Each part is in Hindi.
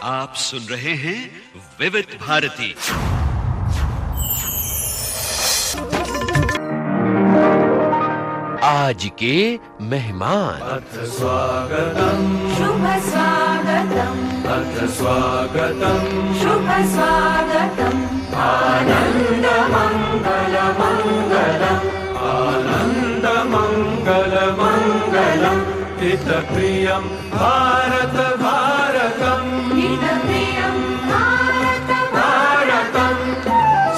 आप सुन रहे हैं विविध भारती। आज के मेहमान। अथ स्वागतम् शुभ स्वागतम् अथ स्वागतम् शुभ स्वागतम् आनन्द मङ्गल मङ्गलम् आनन्द मङ्गल मङ्गलम् हितप्रियं भारत भारतम् हितप्रियं भारत भारतम्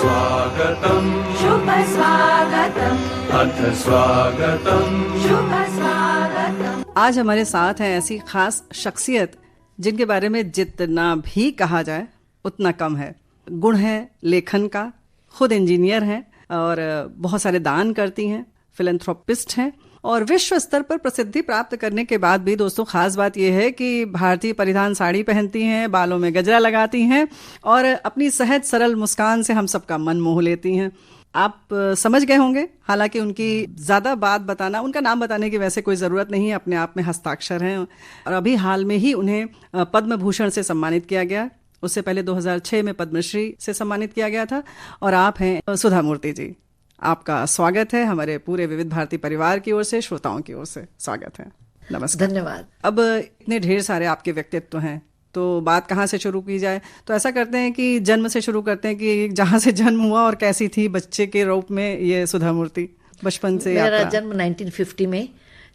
स्वागतम् शुभ स्वागतम् अथ स्वागतम् शुभ स्वागतम्। आज हमारे साथ है ऐसी खास शख्सियत जिनके बारे में जितना भी कहा जाए उतना कम है। गुण है लेखन का, खुद इंजीनियर हैं और बहुत सारे दान करती हैं, फिलैंथ्रोपिस्ट हैं और विश्व स्तर पर प्रसिद्धि प्राप्त करने के बाद भी दोस्तों खास बात यह है कि भारतीय परिधान साड़ी पहनती हैं, बालों में गजरा लगाती हैं और अपनी सहज सरल मुस्कान से हम सबका मन मोह लेती हैं। आप समझ गए होंगे, हालांकि उनकी ज़्यादा बात बताना, उनका नाम बताने की वैसे कोई ज़रूरत नहीं है, अपने आप में हस्ताक्षर हैं और अभी हाल में ही उन्हें पद्म भूषण से सम्मानित किया गया। उससे पहले 2006 में पद्मश्री से सम्मानित किया गया था। और आप हैं सुधा मूर्ति जी। आपका स्वागत है हमारे पूरे विविध भारती परिवार की ओर से, श्रोताओं की ओर से स्वागत है। नमस्कार। धन्यवाद। अब इतने ढेर सारे आपके व्यक्तित्व हैं तो बात कहाँ से शुरू की जाए? तो ऐसा करते हैं कि जन्म से शुरू करते हैं कि जहाँ से जन्म हुआ और कैसी थी बच्चे के रूप में ये सुधा मूर्ति बचपन से। मेरा जन्म 1950 में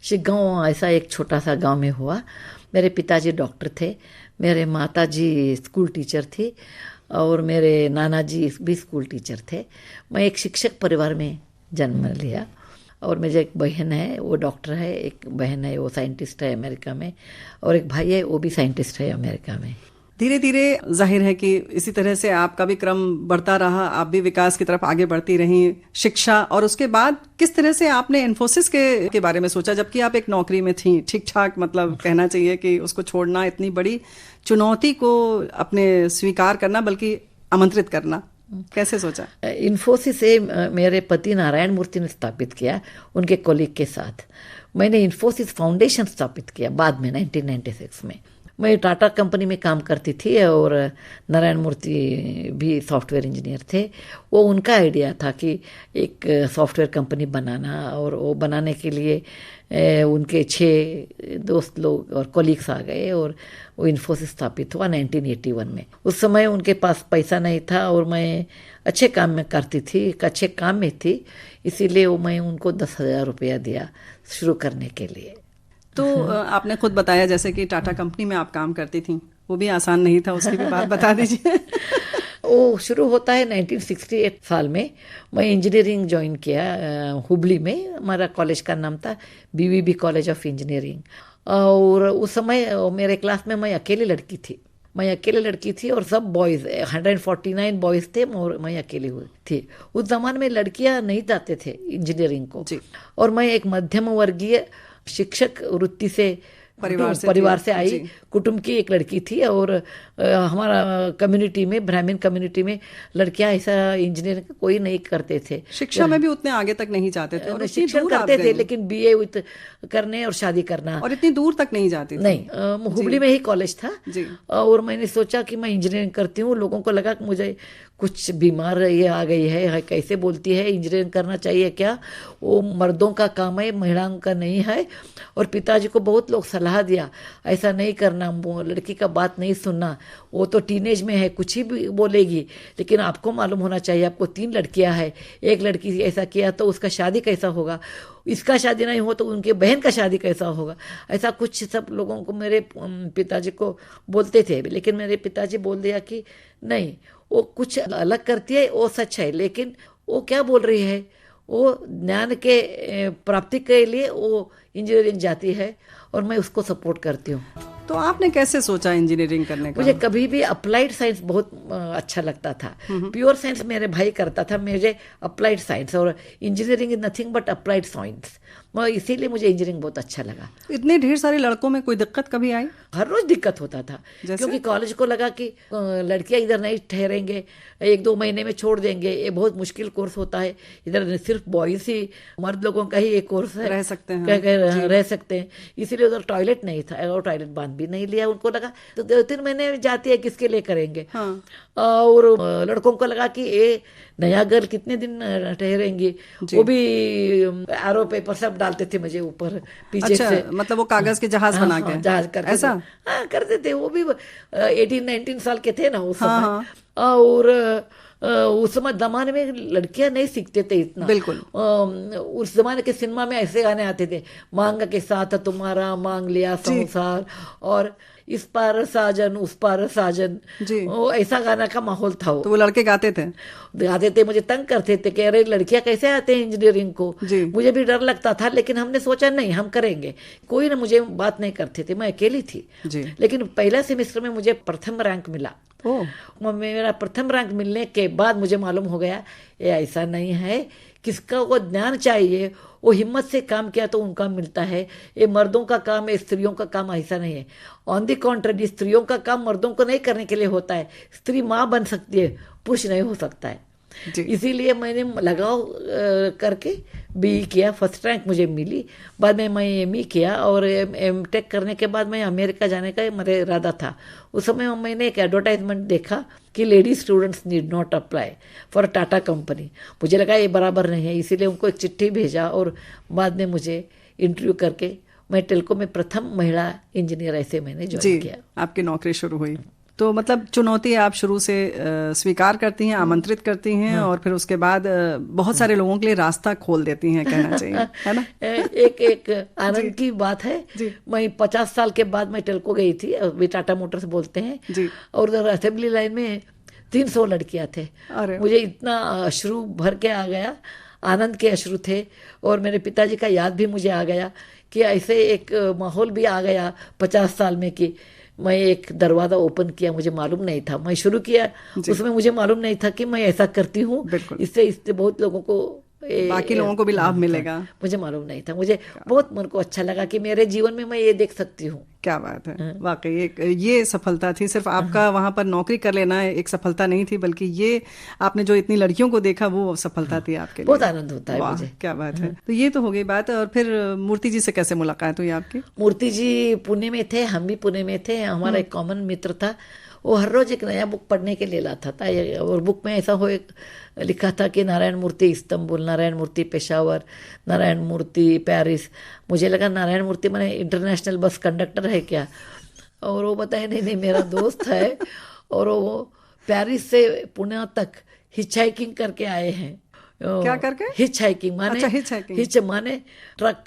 शिगांव ऐसा एक छोटा सा गांव में हुआ। मेरे पिताजी डॉक्टर थे, मेरे माताजी स्कूल टीचर थी और मेरे नाना जी भी स्कूल टीचर थे। मैं एक शिक्षक परिवार में जन्म लिया और मुझे एक बहन है, वो डॉक्टर है, एक बहन है वो साइंटिस्ट है अमेरिका में और एक भाई है वो भी साइंटिस्ट है अमेरिका में। धीरे धीरे जाहिर है कि इसी तरह से आपका भी क्रम बढ़ता रहा, आप भी विकास की तरफ आगे बढ़ती रही, शिक्षा। और उसके बाद किस तरह से आपने इन्फोसिस के बारे में सोचा, जबकि आप एक नौकरी में थी, ठीक ठाक, मतलब कहना चाहिए कि उसको छोड़ना, इतनी बड़ी चुनौती को अपने स्वीकार करना, बल्कि आमंत्रित करना, कैसे सोचा? इन्फोसिस से मेरे पति नारायण मूर्ति ने स्थापित किया उनके कोलीग के साथ। मैंने इन्फोसिस फाउंडेशन स्थापित किया बाद में 1996 में। मैं टाटा कंपनी में काम करती थी और नारायण मूर्ति भी सॉफ्टवेयर इंजीनियर थे। वो उनका आइडिया था कि एक सॉफ्टवेयर कंपनी बनाना, और वो बनाने के लिए उनके 6 दोस्त लोग और कोलीग्स आ गए और वो इन्फोसिस स्थापित हुआ 1981 में। उस समय उनके पास पैसा नहीं था और मैं अच्छे काम में करती थी, अच्छे काम में थी, इसीलिए वो मैं उनको 10,000 रुपया दिया शुरू करने के लिए। तो आपने खुद बताया जैसे कि टाटा कंपनी में आप काम करती थी, वो भी आसान नहीं था, उसकी भी बात बता दीजिए। वो शुरू होता है 1968 साल में। मैं इंजीनियरिंग ज्वाइन किया हुबली में। हमारा कॉलेज का नाम था BVB कॉलेज ऑफ इंजीनियरिंग। और उस समय मेरे क्लास में मैं अकेली लड़की थी और सब बॉयज़ 149 बॉयज़ थे और मैं अकेली हुई थी। उस जमाने में लड़कियां नहीं जाते थे इंजीनियरिंग को और मैं एक मध्यम वर्गीय शिक्षक वृत्ति से परिवार से आई कुटुंब की एक लड़की थी। और हमारा कम्युनिटी में, ब्राह्मण कम्युनिटी में लड़कियां ऐसा इंजीनियरिंग कोई नहीं करते थे, शिक्षा में भी उतने आगे तक नहीं जाते थे और शिक्षा करते थे, लेकिन BA विथ करने और शादी करना, और इतनी दूर तक नहीं जाती थी। नहीं, हुबली में ही कॉलेज था और मैंने सोचा कि मैं इंजीनियरिंग करती हूँ। लोगों को लगा कि मुझे कुछ बीमार ये आ गई है, कैसे बोलती है, इंजीनियरिंग करना चाहिए क्या, वो मर्दों का काम है, महिलाओं का नहीं है। और पिताजी को बहुत लोग सलाह दिया, ऐसा नहीं करना, लड़की का बात नहीं सुनना, वो तो टीनेज में है, कुछ ही भी बोलेगी, लेकिन आपको मालूम होना चाहिए, आपको 3 लड़कियां हैं, एक लड़की ऐसा किया तो उसका शादी कैसा होगा, इसका शादी नहीं हो तो उनके बहन का शादी कैसा होगा, ऐसा कुछ सब लोगों को मेरे पिताजी को बोलते थे। लेकिन मेरे पिताजी बोल दिया कि नहीं, वो कुछ अलग करती है, वो सच है, लेकिन वो क्या बोल रही है, वो ज्ञान के प्राप्ति के लिए वो इंजीनियरिंग जाती है और मैं उसको सपोर्ट करती हूँ। तो आपने कैसे सोचा इंजीनियरिंग करने का? मुझे कभी भी अप्लाइड साइंस बहुत अच्छा लगता था। प्योर साइंस मेरे भाई करता था, मुझे अप्लाइड साइंस, और engineering is nothing but applied science. इसीलिए मुझे इंजीनियरिंग बहुत अच्छा लगा। इतने ढेर सारे लड़कों में कोई दिक्कत कभी आई? हर रोज दिक्कत होता था, जैसे? क्योंकि कॉलेज को लगा कि लड़कियां इधर नहीं ठहरेंगे, 1-2 महीने में छोड़ देंगे, ये बहुत मुश्किल कोर्स होता है, इधर सिर्फ बॉयज ही, मर्द लोगों का ही एक कोर्स है, रह सकते हैं, रह सकते हैं। इसीलिए उधर टॉयलेट नहीं था और टॉयलेट बांध भी नहीं लिया। उनको लगा तो 2-3 महीने जाती है, किसके लिए करेंगे। हाँ। और लड़कों को लगा कि ये नया गर्ल कितने दिन ठहरेंगी, वो भी एरो पेपर सब डालते थे मुझे ऊपर पीछे अच्छा, से, मतलब वो कागज के जहाज बना के? जहाज करते ऐसा? हाँ करते थे। वो भी 18-19 साल के थे ना उस हाँ, समय। और उस समय जमाने में लड़कियां नहीं सीखते थे इतना। बिल्कुल। उस जमाने के सिनेमा में ऐसे गाने आते थे, मांग के साथ तुम्हारा मांग लिया संसार, और इस पार साजन उस पार साजन, वो ऐसा गाना का माहौल था। तो वो लड़के गाते थे, मुझे तंग करते थे, कह रहे लड़कियां कैसे आते हैं इंजीनियरिंग को। मुझे भी डर लगता था, लेकिन हमने सोचा नहीं हम करेंगे। कोई ना मुझे बात नहीं करते थे, मैं अकेली थी। लेकिन पहला सेमेस्टर में मुझे प्रथम रैंक मिला। मेरा प्रथम रैंक मिलने के बाद मुझे मालूम हो गया ये ऐसा नहीं है, किसका वो ज्ञान चाहिए वो हिम्मत से काम किया तो उनका मिलता है। ये मर्दों का काम है, स्त्रियों का काम ऐसा नहीं है। ऑन दी कॉन्ट्ररी, स्त्रियों का काम मर्दों को नहीं करने के लिए होता है। स्त्री माँ बन सकती है, पुरुष नहीं हो सकता है। इसीलिए मैंने लगाव करके BE किया, फर्स्ट रैंक मुझे मिली। बाद में मैं ME किया, और MTech करने के बाद मैं अमेरिका जाने का मेरा इरादा था। उस समय मैंने एक एडवर्टाइजमेंट देखा कि lady students need not apply for Tata company. मुझे लगा ये बराबर नहीं है, इसीलिए उनको एक चिट्ठी भेजा, और बाद में मुझे इंटरव्यू करके मैं टेल्को में प्रथम महिला इंजीनियर ऐसे मैंने ज्वाइन किया। आपकी नौकरी शुरू हुई। तो मतलब चुनौती आप शुरू से स्वीकार करती हैं, आमंत्रित करती हैं, और फिर उसके बाद बहुत सारे लोगों के लिए रास्ता खोल देती हैं, कहना चाहिए, है ना? एक आनंद की बात है, मैं 50 साल के बाद मैं टेल्को गई थी, अभी टाटा मोटर्स बोलते हैं, और उधर असेंबली लाइन में 300 लड़कियां थे। मुझे इतना अश्रु भर के आ गया, आनंद के अश्रु थे, और मेरे पिताजी का याद भी मुझे आ गया कि ऐसे एक माहौल भी आ गया 50 साल में कि मैं एक दरवाजा ओपन किया। मुझे मालूम नहीं था, मैं शुरू किया, उसमें मुझे मालूम नहीं था कि मैं ऐसा करती हूँ, इससे बहुत लोगों को, बाकी लोगों को भी लाभ मिलेगा। मुझे मालूम नहीं था। मुझे बहुत मन को अच्छा लगा कि मेरे जीवन में मैं ये देख सकती हूँ। क्या बात है, वाकई एक ये सफलता थी। सिर्फ आपका वहां पर नौकरी कर लेना एक सफलता नहीं थी, बल्कि ये आपने जो इतनी लड़कियों को देखा वो सफलता थी आपके लिए। बहुत आनंद होता है मुझे। क्या बात है। तो ये तो हो गई बात। और फिर मूर्ति जी से कैसे मुलाकात हुई आपकी? मूर्ति जी पुणे में थे, हम भी पुणे में थे। हमारा एक कॉमन मित्र था, वो हर रोज एक नया बुक पढ़ने के लिए लाता था, और बुक में ऐसा हो लिखा था कि नारायण मूर्ति इस्तांबुल, नारायण मूर्ति पेशावर, नारायण मूर्ति पेरिस। मुझे लगा नारायण मूर्ति मैंने इंटरनेशनल बस कंडक्टर है क्या, और वो बताया नहीं मेरा दोस्त है, और वो पेरिस से पुणे तक हिचहाइकिंग करके आए हैं। क्या करके? हिचहाइकिंग माने, अच्छा, हिचहाइकिंग। हिच माने ट्रक,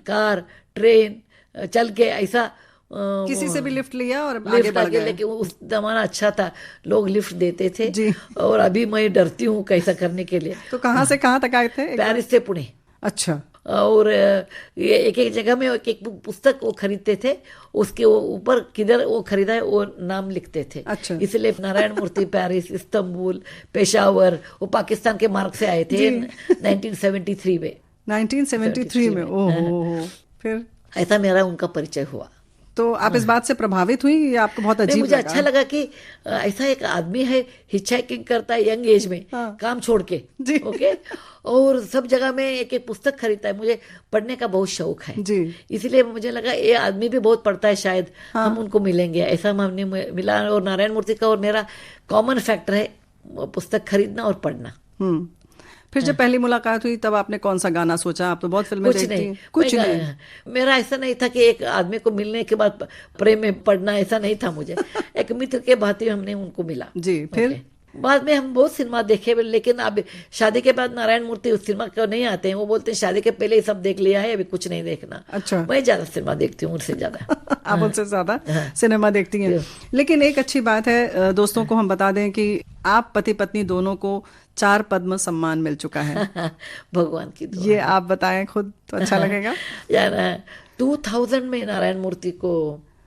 कार, ट्रेन चल के, ऐसा किसी से भी लिफ्ट लिया और आगे बढ़ गए। लेकिन उस जमाना अच्छा था, लोग लिफ्ट देते थे जी। और अभी मैं डरती हूँ कैसा करने के लिए। तो कहाँ से कहाँ तक आए थे? पेरिस से पुणे। अच्छा। और ये एक जगह में एक पुस्तक वो खरीदते थे, उसके ऊपर किधर वो खरीदा है वो नाम लिखते थे। अच्छा। इसलिए नारायण मूर्ति पेरिस, इस्तांबुल, पेशावर, वो पाकिस्तान के मार्ग से आए थे 1973 में। 1973 में, ओहो। फिर ऐसा मेरा उनका परिचय हुआ। तो आप इस बात से प्रभावित हुई या आपको बहुत अजीब मुझे अच्छा लगा कि ऐसा एक आदमी है, हिचहाइकिंग करता है यंग एज में, काम छोड़ के, ओके, और सब जगह में एक एक पुस्तक खरीदता है। मुझे पढ़ने का बहुत शौक है जी, इसलिए मुझे लगा ये आदमी भी बहुत पढ़ता है, शायद हम उनको मिलेंगे। ऐसा हमने मिला, और नारायण मूर्ति का और मेरा कॉमन फैक्टर है पुस्तक खरीदना और पढ़ना। फिर जब पहली मुलाकात हुई तब आपने कौन सा गाना सोचा? आप तो बहुत फिल्में देखती हैं। कुछ नहीं। मेरा ऐसा नहीं था कि एक आदमी को मिलने के बाद प्रेम में पड़ना, ऐसा नहीं था मुझे। एक मित्र के भांति हमने उनको मिला जी। फिर बाद में हम बहुत सिनेमा देखे, लेकिन अब शादी के बाद नारायण मूर्ति उस सिनेमा को नहीं आते हैं। वो बोलते हैं शादी के पहले ही सब देख लिया है, अभी कुछ नहीं देखना। अच्छा। मैं ज्यादा सिनेमा देखती हूँ उनसे ज्यादा। आप उनसे ज्यादा सिनेमा देखती हैं। लेकिन एक अच्छी बात है, दोस्तों को हम बता दें कि आप पति पत्नी दोनों को 4 पद्म सम्मान मिल चुका है। भगवान की दुआ। ये आप बताएं खुद तो अच्छा लगेगा। यार 2000 में नारायण मूर्ति को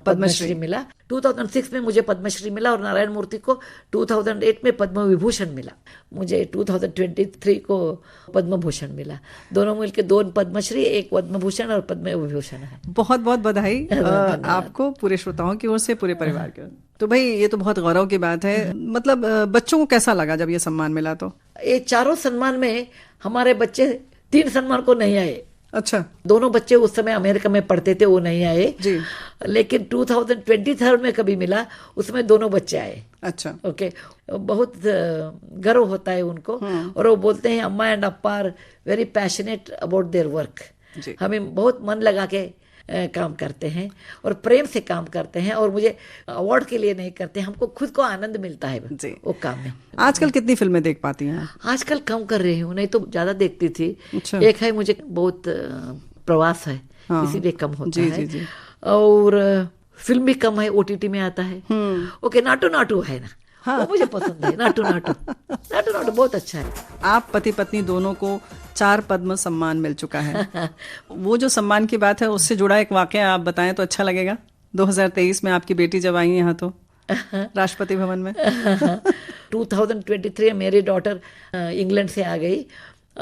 पद्मश्री मिला। 2006 में मुझे पद्मश्री मिला और नारायण मूर्ति को 2008 में पद्म विभूषण मिला। मुझे 2023 को पद्म भूषण मिला। दोनों मिलकर 2 पद्मश्री, 1 पद्म भूषण और पद्म विभूषण है। बहुत बहुत बधाई आपको, पूरे श्रोताओं की ओर से, पूरे परिवार की ओर। तो भाई ये तो बहुत गौरव की बात है। मतलब बच्चों को कैसा लगा जब ये सम्मान मिला? तो ये चारों सम्मान में हमारे बच्चे 3 सम्मान को नहीं आए। अच्छा। दोनों बच्चे उस समय अमेरिका में पढ़ते थे, वो नहीं आए जी। लेकिन 2023 में कभी मिला, उसमें दोनों बच्चे आए। अच्छा। ओके। बहुत गर्व होता है उनको। और वो बोलते हैं amma and appa are very passionate about their work. हमें बहुत मन लगा के काम करते हैं और प्रेम से काम करते हैं, और मुझे अवार्ड के लिए नहीं करते, हमको खुद को आनंद मिलता है वो काम में। आजकल कितनी फिल्में देख पाती हैं? आजकल कम कर रही हूँ, नहीं तो ज्यादा देखती थी। अच्छा। एक है मुझे बहुत प्रवास है, इसीलिए कम होता है। जी। और फिल्म भी कम है, OTT में आता है। ओके, नाटू नाटू है ना, वो मुझे पसंद है। नाटू नाटू नाटू नाटू बहुत अच्छा है। आप पति पत्नी दोनों को 4 पद्म सम्मान मिल चुका है। वो जो सम्मान की बात है उससे जुड़ा एक वाकया आप बताएं तो अच्छा लगेगा। 2023 में आपकी बेटी जब आई यहाँ तो राष्ट्रपति भवन में 2023 मेरी डॉटर इंग्लैंड से आ गई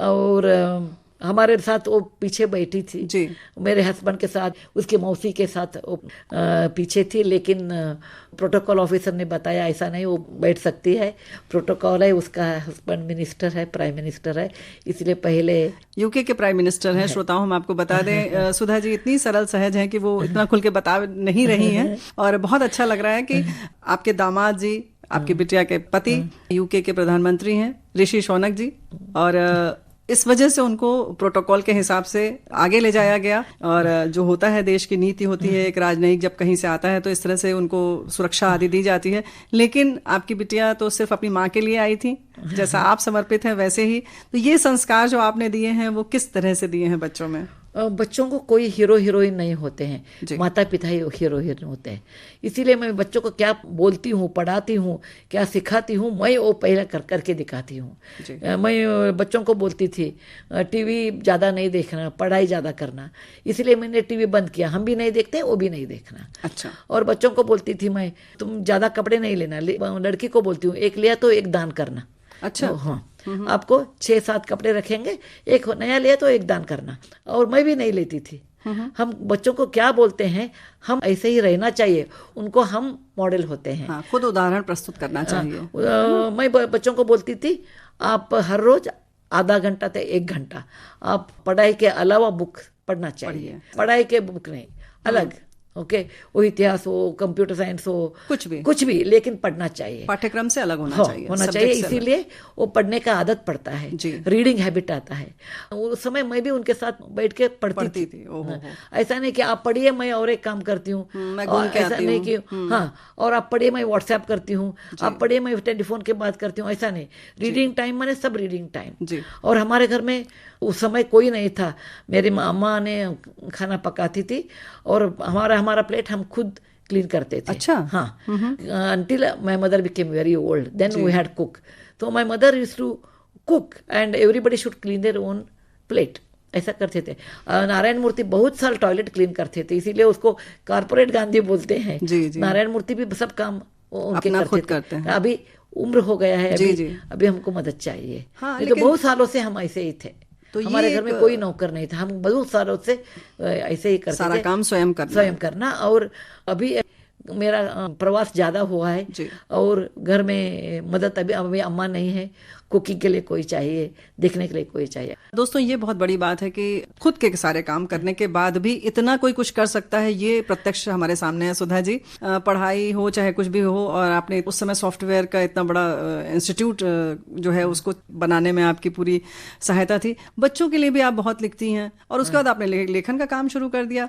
और हमारे साथ वो पीछे बैठी थी जी। मेरे हस्बैंड के साथ, उसकी मौसी के साथ वो पीछे थी, लेकिन प्रोटोकॉल ऑफिसर ने बताया ऐसा नहीं, वो बैठ सकती है, प्रोटोकॉल है। उसका हस्बैंड मिनिस्टर है, प्राइम मिनिस्टर है, इसलिए पहले यूके के प्राइम मिनिस्टर हैं। श्रोताओं, हम आपको बता दें सुधा जी इतनी सरल सहज हैं कि वो इतना खुल के बता नहीं रही हैं, और बहुत अच्छा लग रहा है कि आपके दामाद जी, आपकी बिटिया के पति यूके के प्रधानमंत्री हैं ऋषि सुनक जी, और इस वजह से उनको प्रोटोकॉल के हिसाब से आगे ले जाया गया। और जो होता है, देश की नीति होती है, एक राजनयिक जब कहीं से आता है तो इस तरह से उनको सुरक्षा आदि दी जाती है। लेकिन आपकी बिटिया तो सिर्फ अपनी माँ के लिए आई थी, जैसा आप समर्पित हैं वैसे ही। तो ये संस्कार जो आपने दिए हैं वो किस तरह से दिए हैं बच्चों में? बच्चों को कोई हीरो हीरोइन नहीं होते हैं, माता पिता ही हीरो हीरोइन होते हैं। इसीलिए मैं बच्चों को क्या बोलती हूँ, पढ़ाती हूँ, क्या सिखाती हूँ, मैं वो पहले करके दिखाती हूँ। मैं बच्चों को बोलती थी टीवी ज़्यादा नहीं देखना, पढ़ाई ज़्यादा करना, इसलिए मैंने टीवी बंद किया। हम भी नहीं देखते, वो भी नहीं देखना। अच्छा। और बच्चों को बोलती थी मैं, तुम ज़्यादा कपड़े नहीं लेना। लड़की को बोलती हूँ, एक लिया तो एक दान करना। अच्छा। हाँ, आपको 6-7 कपड़े रखेंगे, एक नया लिया तो एक दान करना। और मैं भी नहीं लेती थी। हम बच्चों को क्या बोलते हैं, हम ऐसे ही रहना चाहिए, उनको हम मॉडल होते हैं। हाँ, खुद उदाहरण प्रस्तुत करना चाहिए। मैं बच्चों को बोलती थी, आप हर रोज आधा घंटा से 1 घंटा आप पढ़ाई के अलावा बुक पढ़ना चाहिए। पढ़ाई के बुक नहीं, अलग। ओके, वो इतिहास हो, कंप्यूटर साइंस हो, कुछ भी, लेकिन पढ़ना चाहिए, पाठ्यक्रम से अलग होना चाहिए। इसीलिए वो पढ़ने का आदत पड़ता है, रीडिंग हैबिट आता है। उस समय मैं भी उनके साथ बैठ के पढ़ती थी। ऐसा नहीं कि आप पढ़िए मैं और एक काम करती हूँ, ऐसा नहीं कि हाँ, और आप पढ़िए मैं व्हाट्सएप करती हूँ, आप पढ़िए मैं टेलीफोन के बात करती हूँ, ऐसा नहीं। रीडिंग टाइम मैंने सब रीडिंग टाइम। और हमारे घर में उस समय कोई नहीं था, मेरी अम्मा ने खाना पकाती थी और हमारा प्लेट हम खुद क्लीन करते थे। अच्छा। हाँ, until my mother became very old, then we had cook. So my mother used to cook and everybody should clean their own plate. ऐसा करते थे। नारायण मूर्ति बहुत साल टॉयलेट क्लीन करते थे, इसीलिए उसको कारपोरेट गांधी बोलते हैं। नारायण मूर्ति भी सब काम उनके करते हैं। अभी उम्र हो गया है, अभी हमको मदद चाहिए। तो बहुत सालों से हम ऐसे ही थे। तो हमारे घर में कोई नौकर नहीं था, हम बहुत सालों से ऐसे ही करते सारा काम स्वयं करना। और अभी मेरा प्रवास ज्यादा हुआ है और घर में मदद अभी अम्मा नहीं है, कुकिंग के लिए कोई चाहिए, देखने के लिए कोई चाहिए। दोस्तों, ये बहुत बड़ी बात है कि खुद के सारे काम करने के बाद भी इतना कोई कुछ कर सकता है, ये प्रत्यक्ष हमारे सामने है। सुधा जी, पढ़ाई हो चाहे कुछ भी हो, और आपने उस समय सॉफ्टवेयर का इतना बड़ा इंस्टीट्यूट जो है उसको बनाने में आपकी पूरी सहायता थी। बच्चों के लिए भी आप बहुत लिखती हैं, और उसके बाद आपने लेखन का काम शुरू कर दिया।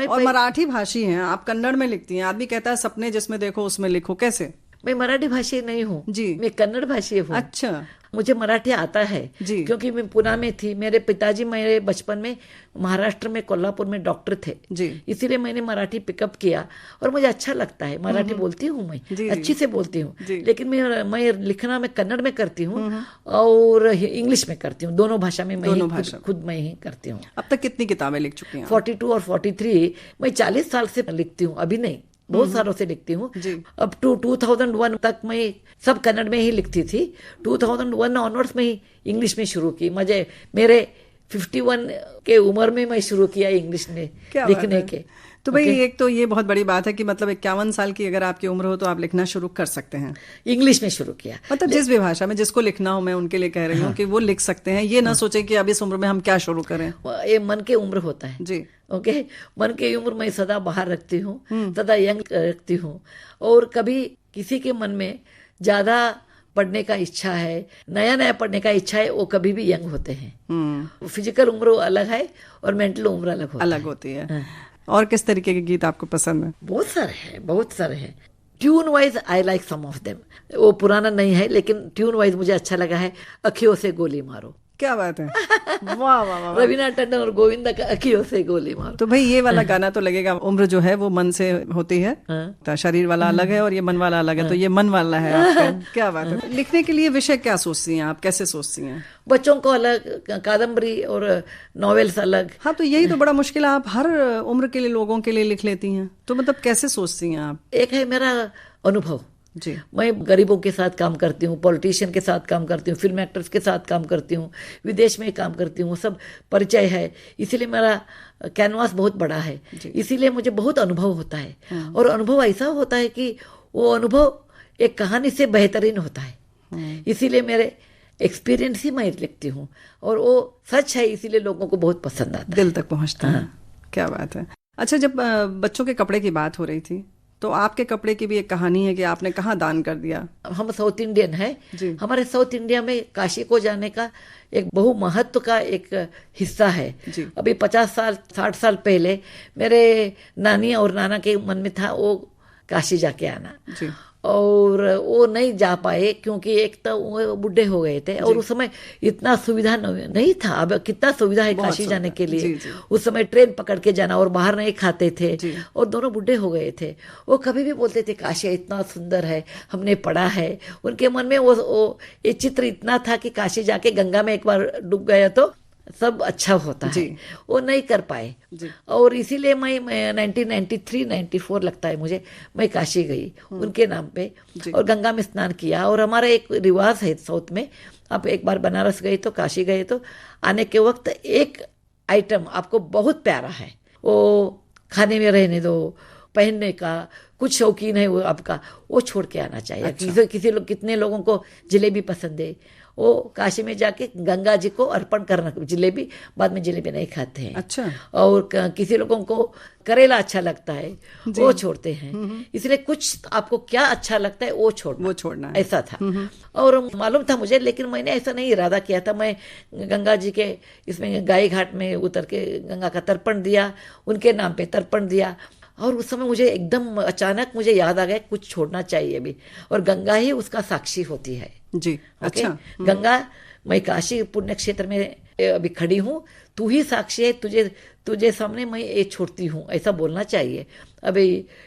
और मराठी भाषी हैं आप, कन्नड़ में लिखती हैं। आदमी कहता है सपने जिसमें देखो उसमें लिखो, कैसे? मैं मराठी भाषी नहीं हूँ जी, मैं कन्नड़ भाषी हूँ। अच्छा। मुझे मराठी आता है जी। क्योंकि मैं पुणे में थी। मेरे पिताजी मेरे बचपन में महाराष्ट्र में कोल्हापुर में डॉक्टर थे जी। इसीलिए मैंने मराठी पिकअप किया और मुझे अच्छा लगता है। मराठी बोलती हूँ मैं, जी, जी। अच्छी से बोलती हूँ, जी। लेकिन मैं लिखना मैं कन्नड़ में करती हूँ और इंग्लिश में करती हूँ। दोनों भाषा में मैं दोनों ही भाषा खुद मैं ही करती हूँ। अब तक कितनी किताबें लिख चुकी हैं आप? 42 और 43 मैं 40 साल से लिखती हूँ, अभी नहीं, बहुत सालों से लिखती हूँ। जी। अब 2001 तक मैं सब कन्नड़ में ही लिखती थी। 2001 ऑनवर्ड्स में ही इंग्लिश में शुरू की। मेरे 51 के उम्र में मैं शुरू किया इंग्लिश में क्या बात लिखने है। के। तो भाई एक तो ये बहुत बड़ी बात है कि मतलब 51 साल की अगर आपकी उम्र हो तो आप लिखना शुरू कर सकते हैं। इंग्लिश में शुरू किया। मतलब जिस भी भाषा में जिसको लिखना हो, मैं उनके लिए कह रही हूँ कि वो लिख सकते हैं। ये ना सोचे कि अब इस उम्र में हम क्या शुरू करें। ये मन के उम्र होता है। जी। ओके, मन की उम्र मैं सदा बाहर रखती हूँ, सदा यंग रखती हूँ। और कभी किसी के मन में ज्यादा पढ़ने का इच्छा है, नया नया पढ़ने का इच्छा है, वो कभी भी यंग होते हैं। फिजिकल उम्र अलग है और मेंटल उम्र अलग होती है। और किस तरीके के गीत आपको पसंद है? बहुत सारे हैं। Tune wise I like some of them. वो पुराना नहीं है लेकिन ट्यून वाइज मुझे अच्छा लगा है। अखियों से गोली मारो। क्या बात है। वाह वाह वाह। रवीना टंडन और गोविंदा का अखियों से गोली मारो। तो भाई ये वाला गाना तो लगेगा, उम्र जो है वो मन से होती है, तो शरीर वाला अलग है और ये मन वाला अलग है, तो ये मन वाला है आपका। क्या बात है। लिखने के लिए विषय क्या सोचती हैं आप, कैसे सोचती हैं? बच्चों को अलग, कादम्बरी और नॉवेल्स अलग। हाँ, तो यही तो बड़ा मुश्किल है, आप हर उम्र के लिए लोगों के लिए लिख लेती हैं, तो मतलब कैसे सोचती हैं आप? एक है मेरा अनुभव जी। मैं गरीबों के साथ काम करती हूँ, पॉलिटिशियन के साथ काम करती हूँ, फिल्म एक्टर्स के साथ काम करती हूँ, विदेश में काम करती हूँ, सब परिचय है। इसीलिए मेरा कैनवास बहुत बड़ा है, इसीलिए मुझे बहुत अनुभव होता है। और अनुभव ऐसा होता है कि वो अनुभव एक कहानी से बेहतरीन होता है। इसीलिए मेरे एक्सपीरियंस ही मैं लिखती हूँ और वो सच है, इसीलिए लोगों को बहुत पसंद आता है, दिल तक पहुँचता है। क्या बात है। अच्छा, जब बच्चों के कपड़े की बात हो रही थी तो आपके कपड़े की भी एक कहानी है कि आपने कहाँ दान कर दिया। हम साउथ इंडियन है, हमारे साउथ इंडिया में काशी को जाने का एक बहु महत्व का एक हिस्सा है। अभी 50 साल 60 साल पहले मेरे नानी और नाना के मन में था वो काशी जाके आना जी। और वो नहीं जा पाए क्योंकि एक तो वो बुढ़े हो गए थे और उस समय इतना सुविधा नहीं था। अब कितना सुविधा है काशी जाने के लिए। उस समय ट्रेन पकड़ के जाना और बाहर नहीं खाते थे और दोनों बुढ़े हो गए थे। वो कभी भी बोलते थे काशी इतना सुंदर है, हमने पढ़ा है। उनके मन में वो ये चित्र इतना था कि काशी जाके गंगा में एक बार डूब गया तो सब अच्छा होता है, वो नहीं कर पाए। और इसीलिए मैं 1993-94 लगता है मुझे, मैं काशी गई उनके नाम पे और गंगा में स्नान किया। और हमारा एक रिवाज है साउथ में, आप एक बार बनारस गए तो काशी गए तो आने के वक्त एक आइटम आपको बहुत प्यारा है, वो खाने में रहने दो, पहनने का कुछ शौकीन है वो आपका, वो छोड़ के आना चाहिए। अच्छा। कितने लोगों को जलेबी पसंद है, वो काशी में जाके गंगा जी को अर्पण करना जलेबी, बाद में जलेबी नहीं खाते हैं। अच्छा। और किसी लोगों को करेला अच्छा लगता है वो छोड़ते हैं। इसलिए कुछ आपको क्या अच्छा लगता है वो छोड़ना है। ऐसा था और मालूम था मुझे, लेकिन मैंने ऐसा नहीं इरादा किया था। मैं गंगा जी के इसमें गाय घाट में उतर के गंगा का तर्पण दिया, उनके नाम पे तर्पण दिया। और उस समय मुझे एकदम अचानक मुझे याद आ गया कुछ छोड़ना चाहिए भी, और गंगा ही उसका साक्षी होती है जी। अच्छा। गंगा, मैं काशी पुण्य क्षेत्र में अभी खड़ी हूँ, तू ही साक्षी है, तुझे सामने मैं ये छोड़ती हूँ, ऐसा बोलना चाहिए। अभी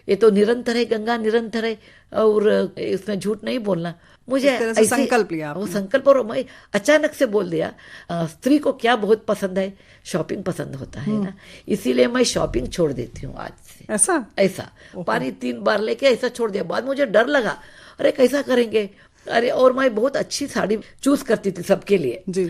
ये तो निरंतर है, गंगा निरंतर है और इसमें झूठ नहीं बोलना। मुझे ऐसे संकल्प लिया, वो संकल्प, और मैं अचानक से बोल दिया। स्त्री को क्या बहुत पसंद है, शॉपिंग पसंद होता है ना, इसीलिए मैं शॉपिंग छोड़ देती हूँ आज से। ऐसा पानी 3 बार लेके ऐसा छोड़ दिया। बाद मुझे डर लगा, अरे कैसा करेंगे, अरे और मैं बहुत अच्छी साड़ी चूज करती थी सबके लिए जी।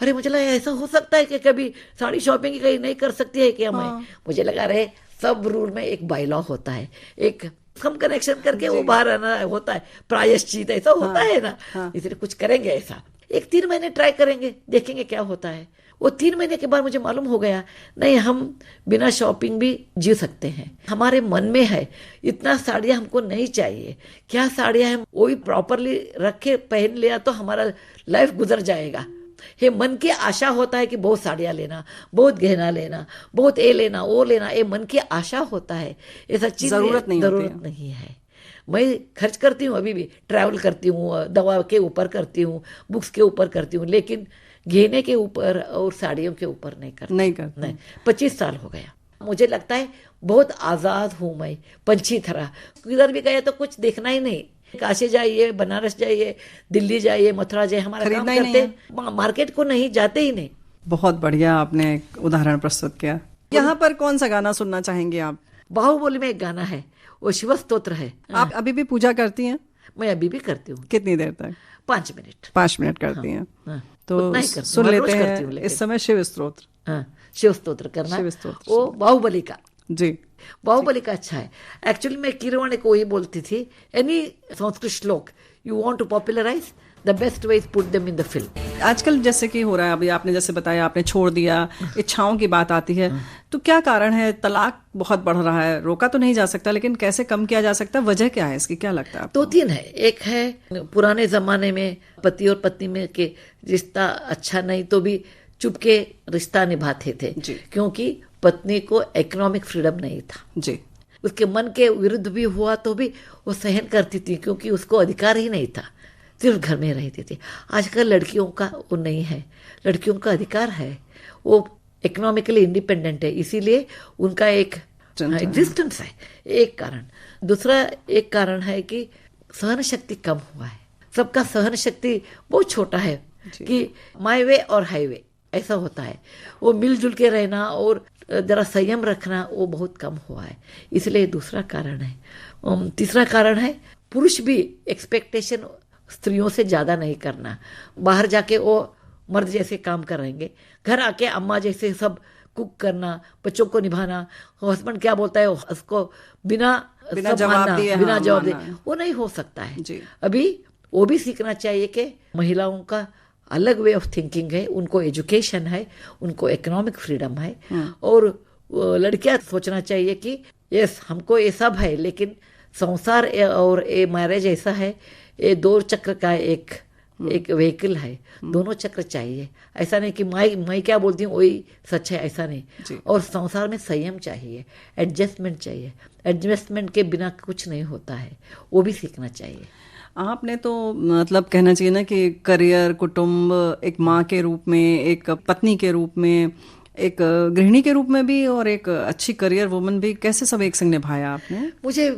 अरे मुझे लगा ऐसा हो सकता है कि कभी साड़ी शॉपिंग कहीं नहीं कर सकती है क्या मैं। मुझे लगा रहे सब रूल में एक बायलॉ होता है, एक कम कनेक्शन करके वो बाहर आना होता है, प्रायश्चित ऐसा होता है ना। इसलिए कुछ करेंगे ऐसा, एक 3 महीने ट्राई करेंगे, देखेंगे क्या होता है। वो 3 महीने के बाद मुझे मालूम हो गया नहीं, हम बिना शॉपिंग भी जी सकते हैं। हमारे मन में है इतना साड़ियाँ हमको नहीं चाहिए, क्या साड़ियाँ हम वही प्रॉपरली रख के पहन लिया तो हमारा लाइफ गुजर जाएगा। ये मन की आशा होता है कि बहुत साड़ियाँ लेना, बहुत गहना लेना, बहुत ये लेना वो लेना, ये मन की आशा होता है। ये सच्ची जरूरत नहीं है। मैं खर्च करती हूँ, अभी भी ट्रैवल करती हूँ, दवा के ऊपर करती हूँ, बुक्स के ऊपर करती हूँ, लेकिन गहने के ऊपर और साड़ियों के ऊपर नहीं करती। नहीं, 25 साल हो गया। मुझे लगता है बहुत आज़ाद हूँ मैं, पंछी तरह। किधर भी गए तो कुछ देखना ही नहीं। काशी जाइए, बनारस जाइए, दिल्ली जाइए, मथुरा जाइए, हमारा काम करते, मार्केट को नहीं जाते ही नहीं। बहुत बढ़िया आपने एक उदाहरण प्रस्तुत किया। यहाँ पर कौन सा गाना सुनना चाहेंगे आप? बाहुबली में एक गाना है, वो शिव स्तोत्र है। आप अभी भी पूजा करती हैं? मैं अभी भी करती हूँ। कितनी देर तक? 5 मिनट। 5 मिनट करती हैं। तो उतना ही करती हूँ, सुन मैं लेते रोज करती हैं हूँ, इस समय शिव स्तोत्र। हाँ, शिव स्तोत्र करना, शिव स्तोत्र वो बाहुबली का। जी, बाहुबली का अच्छा है। एक्चुअली मैं कीरवाणी को ही बोलती थी, any Sanskrit shlok you want to popularise, the best way is put them in the film. आजकल जैसे कि हो रहा है, अभी आपने जैसे बताया, आपने छोड़ दिया, इच्छाओं की बात आती है, तो क्या कारण है? तलाक बहुत बढ़ रहा है, रोका तो नहीं जा सकता, लेकिन कैसे कम किया जा सकता है? वजह क्या है इसकी, क्या लगता है आपको? 2-3 है। एक है पुराने जमाने में पति और पत्नी में के रिश्ता अच्छा नहीं तो भी चुपके रिश्ता निभाते थे, क्योंकि पत्नी को इकोनॉमिक फ्रीडम नहीं था जी। उसके मन के विरुद्ध भी हुआ तो भी वो सहन करती थी, क्योंकि उसको अधिकार ही नहीं था, सिर्फ घर में रहती थी। आजकल लड़कियों का वो नहीं है, लड़कियों का अधिकार है, वो इकोनॉमिकली इंडिपेंडेंट है, इसीलिए उनका एक एग्जिस्टेंस है, एक कारण। दूसरा एक कारण है कि सहन शक्ति कम हुआ है। सबका सहन शक्ति बहुत छोटा है कि माय वे और हाईवे ऐसा होता है। वो मिलजुल के रहना और जरा संयम रखना वो बहुत कम हुआ है, इसलिए दूसरा कारण है। तीसरा कारण है पुरुष भी एक्सपेक्टेशन स्त्रियों से ज़्यादा नहीं करना। बाहर जाके वो मर्द जैसे काम करेंगे, घर आके अम्मा जैसे सब कुक करना, बच्चों को निभाना। हस्बैंड क्या बोलता है उसको बिना जवाब दिए, बिना जवाब दिए वो नहीं हो सकता है। अभी वो भी सीखना चाहिए कि महिलाओं का अलग वे ऑफ थिंकिंग है, उनको एजुकेशन है, उनको इकोनॉमिक फ्रीडम है, और लड़कियां सोचना चाहिए कि यस हमको ये सब है, लेकिन संसार और ये मैरिज ऐसा है, ये 2 चक्र का एक व्हीकल है, दोनों चक्र चाहिए। ऐसा नहीं कि मैं क्या बोलती हूँ वही सच है, ऐसा नहीं। और संसार में संयम चाहिए, एडजस्टमेंट चाहिए, एडजस्टमेंट के बिना कुछ नहीं होता है, वो भी सीखना चाहिए। आपने तो मतलब कहना चाहिए ना कि करियर, कुटुंब, एक माँ के रूप में, एक पत्नी के रूप में, एक गृहिणी के रूप में भी, और एक अच्छी करियर वुमन भी, कैसे सब एक संग निभाया आपने? मुझे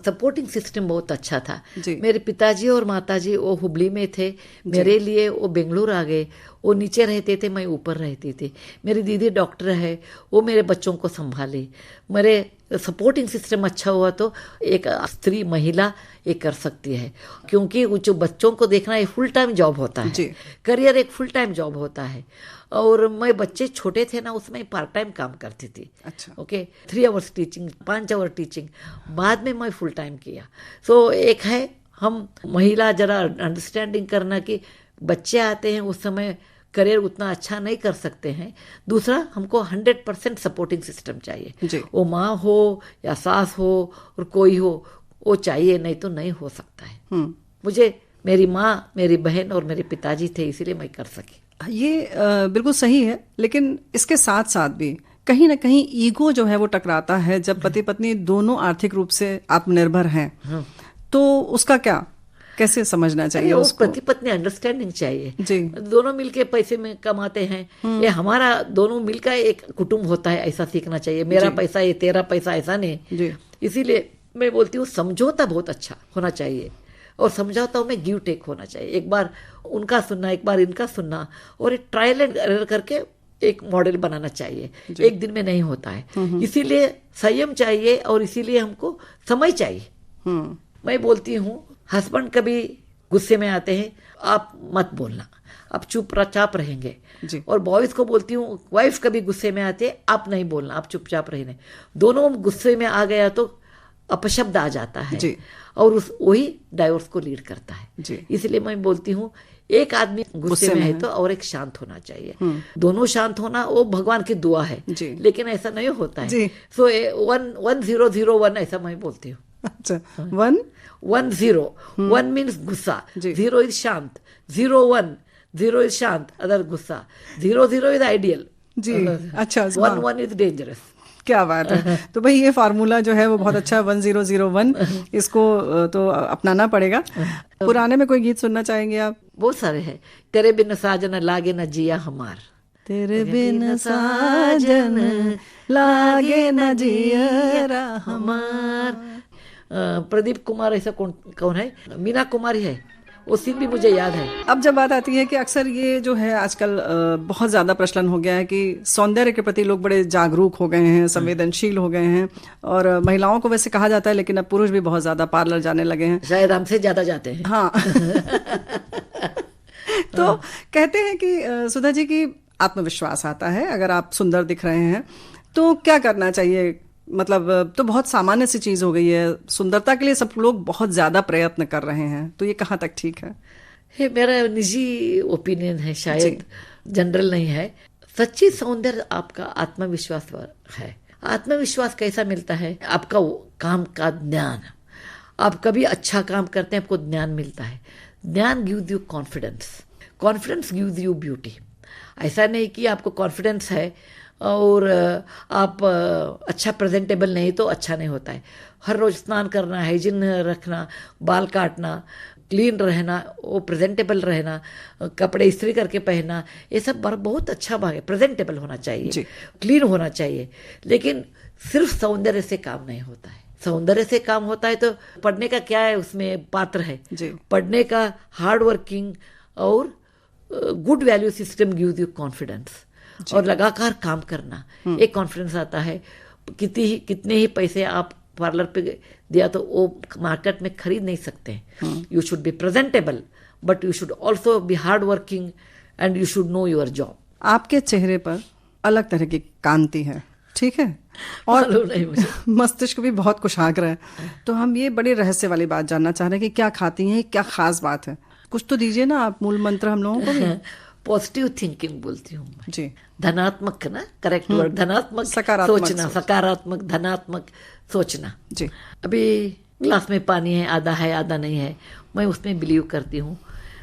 सपोर्टिंग सिस्टम बहुत अच्छा था। मेरे पिताजी और माताजी वो हुबली में थे, मेरे लिए वो बेंगलुरु आ गए। वो नीचे रहते थे, मैं ऊपर रहती थी। मेरी दीदी डॉक्टर है, वो मेरे बच्चों को संभाली। मेरे सपोर्टिंग सिस्टम अच्छा हुआ तो एक स्त्री महिला ये कर सकती है, क्योंकि जो बच्चों को देखना एक फुल टाइम जॉब होता है, करियर एक फुल टाइम जॉब होता है। और मैं बच्चे छोटे थे ना, उसमें पार्ट टाइम काम करती थी। अच्छा। Okay, 3 hours teaching, 5 hour teaching, बाद में मैं फुल टाइम किया। सो एक है हम महिला जरा अंडरस्टैंडिंग करना कि बच्चे आते हैं उस समय करियर उतना अच्छा नहीं कर सकते हैं। दूसरा हमको 100% सपोर्टिंग सिस्टम चाहिए, वो माँ हो या सास हो और कोई हो, वो चाहिए, नहीं तो नहीं हो सकता है। मुझे मेरी माँ, मेरी बहन और मेरे पिताजी थे, इसीलिए मैं कर सकी। ये बिल्कुल सही है, लेकिन इसके साथ साथ भी कहीं ना कहीं ईगो जो है वो टकराता है जब पति पत्नी दोनों आर्थिक रूप से आत्मनिर्भर हैं। तो उसका क्या, कैसे समझना चाहिए उसको? पति पत्नी अंडरस्टैंडिंग चाहिए जी। दोनों मिलके पैसे में कमाते हैं, ये हमारा दोनों मिलकर एक कुटुंब होता है, ऐसा सीखना चाहिए। मेरा पैसा ये तेरा पैसा ऐसा नहीं। इसीलिए मैं बोलती हूँ समझौता बहुत अच्छा होना चाहिए, और समझौताओं में गिव टेक होना चाहिए। एक बार उनका सुनना, एक बार इनका सुनना, और एक ट्रायल एंड एरर करके एक मॉडल बनाना चाहिए। एक दिन में नहीं होता है, इसीलिए संयम चाहिए, और इसीलिए हमको समय चाहिए। मैं बोलती हूँ हस्बैंड कभी गुस्से में आते हैं, आप मत बोलना, आप चुपचाप रहेंगे। और बॉयज को बोलती हूँ वाइफ कभी गुस्से में आते हैं, आप नहीं बोलना, आप चुपचाप रहने। दोनों गुस्से में आ गया तो अपशब्द आ जाता है, और वही डाइवोर्स को लीड करता है। इसलिए मैं बोलती हूँ एक आदमी गुस्से में है तो और एक शांत होना चाहिए। दोनों शांत होना वो भगवान की दुआ है, लेकिन ऐसा नहीं होता है। सो 1001 ऐसा मैं बोलती हूँ। अच्छा, 1-0 1 मीन्स गुस्सा, 0 इज शांत, 0-1 0 इज शांत, अदर गुस्सा, 0-0 इज आइडियल जी। अच्छा, 1-1 इज डेंजरस। क्या बात है। तो भाई ये फार्मूला जो है वो बहुत अच्छा 1001, इसको तो अपनाना पड़ेगा। पुराने में कोई गीत सुनना चाहेंगे आप? बहुत सारे हैं। तेरे बिन साजन लागे न जिया हमार, तेरे बिन साजन लागे न जियरा हमार। प्रदीप कुमार ऐसा कौन है, मीना कुमारी है, वो सीन भी मुझे याद है। अब जब बात आती है कि अक्सर ये जो है आजकल बहुत ज्यादा प्रचलन हो गया है कि सौंदर्य के प्रति लोग बड़े जागरूक हो गए हैं, संवेदनशील हो गए हैं, और महिलाओं को वैसे कहा जाता है, लेकिन अब पुरुष भी बहुत ज्यादा पार्लर जाने लगे हैं, शायद हमसे ज्यादा जाते हैं। हाँ। तो कहते हैं कि सुधा जी की आत्मविश्वास आता है अगर आप सुंदर दिख रहे हैं तो क्या करना चाहिए? मतलब तो बहुत सामान्य सी चीज हो गई है, सुंदरता के लिए सब लोग बहुत ज्यादा प्रयत्न कर रहे हैं, तो ये कहाँ तक ठीक है? ये मेरा निजी ओपिनियन है, शायद जनरल नहीं है। सच्ची सौंदर्य आपका आत्मविश्वास पर है। आत्मविश्वास कैसा मिलता है? आपका काम का ज्ञान, आप कभी अच्छा काम करते हैं आपको ज्ञान मिलता है। ज्ञान gives you confidence, confidence gives you beauty. ऐसा नहीं कि आपको कॉन्फिडेंस है और आप अच्छा प्रेजेंटेबल नहीं तो अच्छा नहीं होता है। हर रोज स्नान करना, हाइजीन रखना, बाल काटना, क्लीन रहना, वो प्रेजेंटेबल रहना, कपड़े इस्त्री करके पहनना, ये सब बहुत अच्छा भाग है। प्रेजेंटेबल होना चाहिए, क्लीन होना चाहिए, लेकिन सिर्फ सौंदर्य से काम नहीं होता है। सौंदर्य से काम होता है तो पढ़ने का क्या है, उसमें पात्र है पढ़ने का। हार्ड वर्किंग और good value system gives you confidence, और लगातार काम करना, एक कॉन्फिडेंस आता है। कितने ही पैसे आप पार्लर पे दिया तो वो मार्केट में खरीद नहीं सकते। You should be presentable, but you should also be hard working and you should know your job. आपके चेहरे पर अलग तरह की कांति है, ठीक है, और मस्तिष्क भी बहुत कुशाग्र है। तो हम ये बड़े रहस्य वाली बात जानना चाह रहे हैं कि क्या खाती हैं, क्या खास बात है? कुछ तो दीजिए ना आप, मूल मंत्र हम लोगों को भी। पॉजिटिव थिंकिंग बोलती हूँ मैं जी, धनात्मक ना, करेक्ट वर्ड, धनात्मक सोचना, सकारात्मक धनात्मक सोचना जी। अभी ग्लास में पानी है, आधा नहीं है, मैं उसमें बिलीव करती हूँ।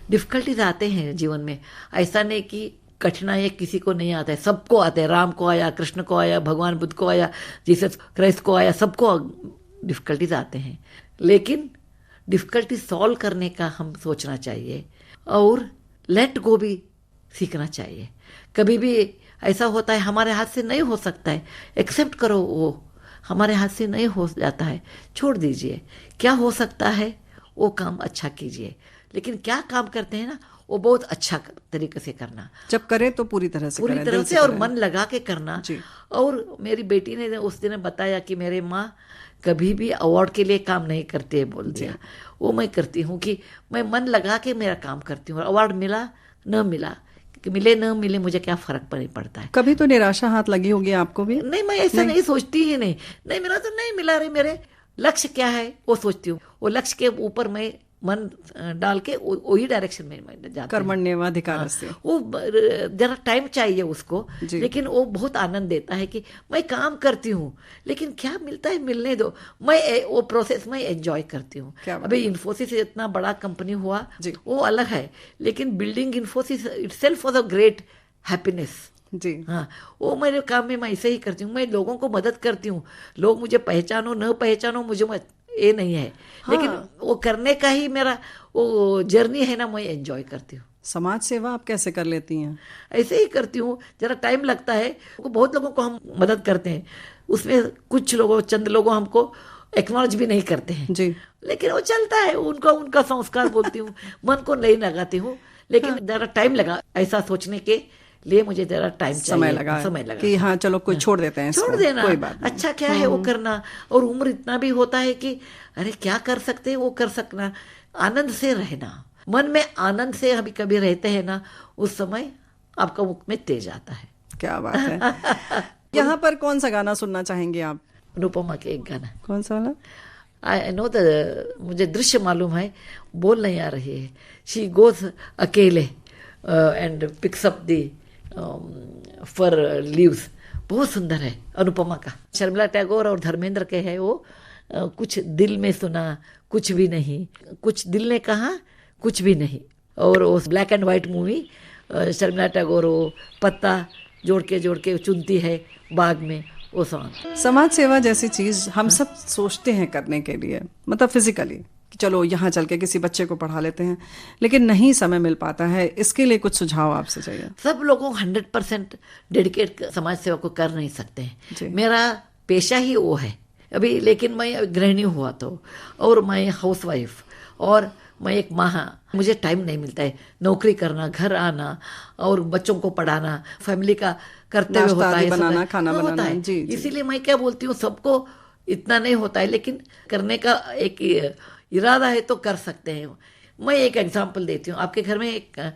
डिफिकल्टीज आते हैं जीवन में, ऐसा नहीं कि कठिनाई किसी को नहीं आता है, सबको आते हैं। राम को आया, कृष्ण को आया, भगवान बुद्ध को आया, जीसस क्राइस्ट को आया, सबको डिफिकल्टीज आते हैं, लेकिन डिफिकल्टी सॉल्व करने का हम सोचना चाहिए और लेट गो भी सीखना चाहिए। कभी भी ऐसा होता है हमारे हाथ से नहीं हो सकता है, एक्सेप्ट करो, वो हमारे हाथ से नहीं हो जाता है, छोड़ दीजिए। क्या हो सकता है वो काम अच्छा कीजिए, लेकिन क्या काम करते हैं ना वो बहुत अच्छा तरीके से करना। जब करें तो पूरी तरह से और मन लगा के करना। और मेरी बेटी ने उस दिन बताया कि मेरे माँ कभी भी अवार्ड के लिए काम नहीं करती है, बोल दिया। वो मैं करती हूँ कि मैं मन लगा के मेरा काम करती हूँ। अवार्ड मिला न मिला, कि मिले न मिले, मुझे क्या फर्क नहीं पड़ता है। कभी तो निराशा हाथ लगी होगी आपको भी? नहीं, मैं ऐसा नहीं सोचती ही नहीं मिला तो नहीं मिला रे, मेरे लक्ष्य क्या है वो सोचती हूँ। वो लक्ष्य के ऊपर मैं मन डाल के वही डायरेक्शन में जाता है। कर्मण्येवाधिकार से वो जरा टाइम चाहिए उसको, लेकिन वो बहुत आनंद देता है कि मैं काम करती हूँ, लेकिन क्या मिलता है मिलने दो, मैं वो प्रोसेस में एंजॉय करती हूँ। अभी इन्फोसिस इतना बड़ा कंपनी हुआ वो अलग है, लेकिन building Infosys itself was a great happiness जी। हाँ, वो मेरे काम में मैं ऐसे ही करती हूँ। मैं लोगों को मदद करती हूँ, लोग मुझे पहचानो न पहचानो मुझे ये नहीं है, लेकिन वो करने का ही मेरा वो जर्नी है ना, मैं एंजॉय करती हूँ। समाज सेवा आप कैसे कर लेती हैं? ऐसे ही करती हूँ, जरा टाइम लगता है। बहुत लोगों को हम मदद करते हैं, उसमें कुछ लोगों, चंद लोगों हमको एक्नॉलेज भी नहीं करते हैं जी, लेकिन वो चलता है, उनका संस्कार बोलती हूँ। मन को नहीं लगाती हूँ, लेकिन जरा टाइम लगा ऐसा सोचने के लिए, मुझे जरा टाइम समय लगा कि हाँ चलो कोई छोड़ देते हैं, छोड़ देना, कोई बात अच्छा क्या है वो करना। और उम्र इतना भी होता है कि अरे क्या कर सकते हैं वो कर सकना, आनंद से रहना। मन में आनंद से अभी कभी रहते हैं ना, उस समय आपका मुख में तेज आता है। क्या बात है। यहाँ पर कौन सा गाना सुनना चाहेंगे आप? अनुपमा के एक गाना। कौन सा वाला? आई नो द, मुझे दृश्य मालूम है, बोल नहीं आ रही है। शी गोज अकेले and picks up the for leaves, बहुत सुंदर है अनुपमा का। शर्मिला टैगोर और धर्मेंद्र के है वो। कुछ दिल में सुना कुछ भी नहीं, कुछ दिल ने कहा कुछ भी नहीं। और वो black and white movie, Sharmila Tagore वो पत्ता जोड़ के चुनती है बाग में, वो सॉन्ग। समाज सेवा जैसी चीज हम सब सोचते हैं करने के लिए, मतलब फिजिकली कि चलो यहाँ चल के किसी बच्चे को पढ़ा लेते हैं, लेकिन नहीं समय मिल पाता है। इसके लिए कुछ सुझाव आपसे चाहिए। सब लोगों 100% डेडिकेट समाज सेवा को कर नहीं सकते जी। हैं। मेरा पेशा ही वो है अभी, लेकिन मैं गृहिणी हुआ तो, और मैं हाउस वाइफ, और मैं एक माँ, मुझे टाइम नहीं मिलता है। नौकरी करना, घर आना और बच्चों को पढ़ाना, फैमिली का करते हुए नाश्ता होता आदि है, बनाना, सब खाना होता बनाना, है। जी, जी। इसीलिए मैं क्या बोलती हूँ, सबको इतना नहीं होता है, लेकिन करने का एक इरादा है तो कर सकते हैं। मैं एक एग्जांपल देती हूँ। आपके घर में एक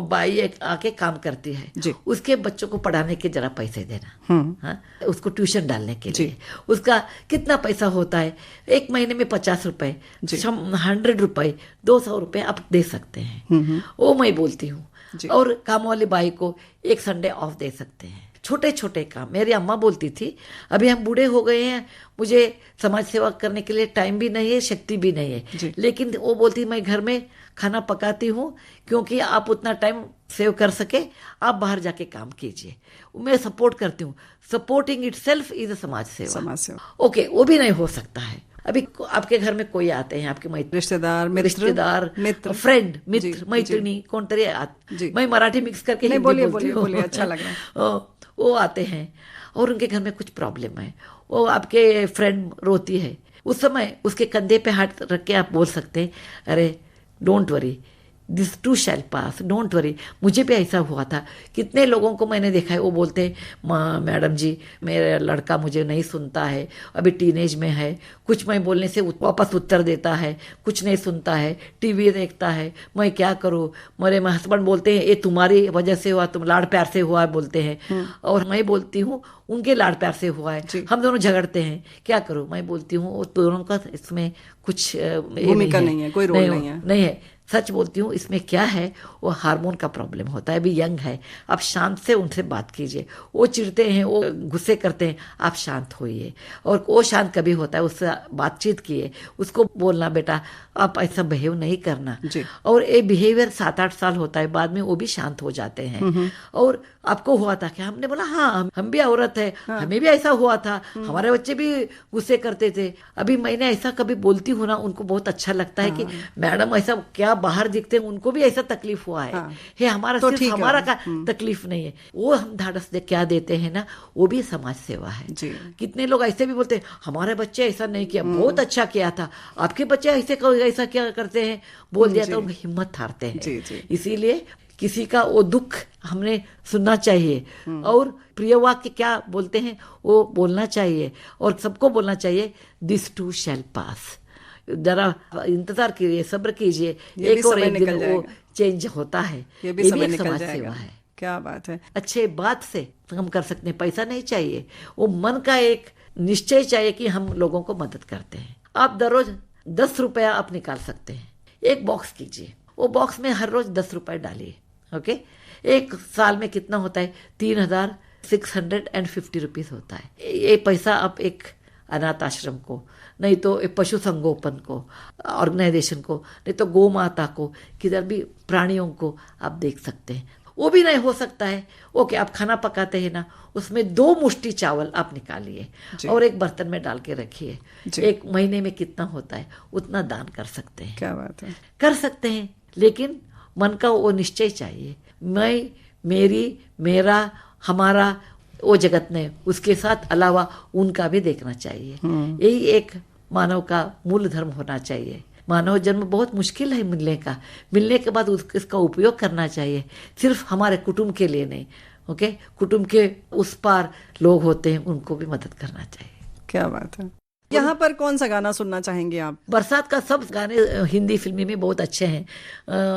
बाई एक आके काम करती है, जी। उसके बच्चों को पढ़ाने के जरा पैसे देना, हाँ, उसको ट्यूशन डालने के जी। लिए उसका कितना पैसा होता है, एक महीने में 50 रुपए, 100 रुपए, 200 रुपए आप दे सकते हैं, वो मैं बोलती हूँ। जी। और काम वाली बाई को एक संडे ऑफ दे सकते हैं। छोटे छोटे काम, मेरी अम्मा बोलती थी, अभी हम बूढ़े हो गए हैं, मुझे समाज सेवा करने के लिए टाइम भी नहीं है, शक्ति भी नहीं है, लेकिन वो बोलती मैं घर में खाना पकाती हूँ, क्योंकि आप उतना टाइम सेव कर सके, आप बाहर जाके काम कीजिए। मैं सपोर्ट करती हूँ। सपोर्टिंग इटसेल्फ इज अ समाज सेवा। समाज सेवा, ओके, वो भी नहीं हो सकता है। अभी आपके घर में कोई आते हैं, आपके रिश्तेदार, मित्र, फ्रेंड, मित्र, मैत्रिणी, कौन तरह, मैं मराठी मिक्स करके नहीं, हिंदी बोलिए बोलती बोलिए हूँ। बोलिए, अच्छा लग रहा है। वो आते हैं और उनके घर में कुछ प्रॉब्लम है, वो आपके फ्रेंड रोती है, उस समय उसके कंधे पे हाथ रख के आप बोल सकते हैं, अरे don't worry, this to shell pass, don't worry. मुझे भी ऐसा हुआ था। कितने लोगों को मैंने देखा है, वो बोलते हैं मैडम जी मेरा लड़का मुझे नहीं सुनता है, अभी टीनेज में है, कुछ मैं बोलने से वापस उत्तर देता है, कुछ नहीं सुनता है, टीवी देखता है, मैं क्या करूँ। मेरे हस्बैंड बोलते हैं ये तुम्हारी वजह से हुआ, तुम लाड़ प्यार से हुआ बोलते हैं, और मैं बोलती हूँ उनके लाड़ प्यार से हुआ है, हम दोनों झगड़ते हैं, क्या करूँ। मैं बोलती हूँ वो दोनों का इसमें कुछ भूमिका नहीं है, कोई रोल नहीं है। सच बोलती हूँ, इसमें क्या है, वो हार्मोन का प्रॉब्लम होता है। अभी यंग है, आप शांत से उनसे बात कीजिए। वो चिढ़ते हैं, वो गुस्से करते हैं, आप शांत होइए। और वो शांत कभी होता है, उससे बातचीत किए, उसको बोलना बेटा आप ऐसा बिहेव नहीं करना। और ये बिहेवियर 7-8 साल होता है, बाद में वो भी शांत हो जाते हैं। और आपको हुआ था क्या? हमने बोला हाँ, हम भी औरत है, हमें भी ऐसा हुआ था, हमारे बच्चे भी गुस्से करते थे। अभी मैंने ऐसा कभी बोलती हूँ ना, उनको बहुत अच्छा लगता है कि मैडम ऐसा क्या बाहर दिखते हैं, उनको भी ऐसा तकलीफ हुआ है। हे हमारा तो सिर्फ हमारा का तकलीफ नहीं है, वो हम धाड़स दे क्या देते हैं ना, वो भी समाज सेवा है। कितने लोग ऐसे भी बोलते हैं हमारे बच्चे ऐसा नहीं किया, बहुत अच्छा किया था, आपके बच्चे ऐसा क्या करते हैं, बोल दिया तो हिम्मत हारते हैं। इसीलिए किसी का वो दुख हमने सुनना चाहिए, और प्रिय वाक्य क्या बोलते हैं वो बोलना चाहिए, और सबको बोलना चाहिए, दिस टू शैल पास। जरा इंतजार कीजिए, सब्र कीजिए, एक और एक दिन वो चेंज होता है। ये भी समय निकल समाज जाएगा। सेवा है। क्या बात है। अच्छे बात से हम कर सकते हैं, पैसा नहीं चाहिए, वो मन का एक निश्चय चाहिए कि हम लोगों को मदद करते हैं। आप दररोज 10 रुपया आप निकाल सकते हैं, एक बॉक्स कीजिए, वो बॉक्स में हर रोज 10 रुपए डालिए। ओके, एक साल में कितना होता है? 3650 रुपीज होता है। ये पैसा आप एक अनाथ आश्रम को, नहीं तो एक पशु संगोपन को, ऑर्गेनाइजेशन को, नहीं तो गौ माता को, किधर भी प्राणियों को आप देख सकते हैं। वो भी नहीं हो सकता है, ओके आप खाना पकाते हैं ना, उसमें 2 मुट्ठी चावल आप निकालिए और एक बर्तन में डाल के रखिए। एक महीने में कितना होता है उतना दान कर सकते हैं। क्या बात है। कर सकते हैं, लेकिन मन का वो निश्चय चाहिए, मैं, मेरी, मेरा, हमारा, वो जगत ने, उसके साथ अलावा उनका भी देखना चाहिए। यही एक मानव का मूल धर्म होना चाहिए। मानव जन्म बहुत मुश्किल है मिलने का, मिलने के बाद इसका उपयोग करना चाहिए, सिर्फ हमारे कुटुंब के लिए नहीं। ओके, कुटुंब के उस पार लोग होते हैं, उनको भी मदद करना चाहिए। क्या बात है। यहाँ पर कौन सा गाना सुनना चाहेंगे आप? बरसात का सब गाने हिंदी फिल्मी में बहुत अच्छे हैं।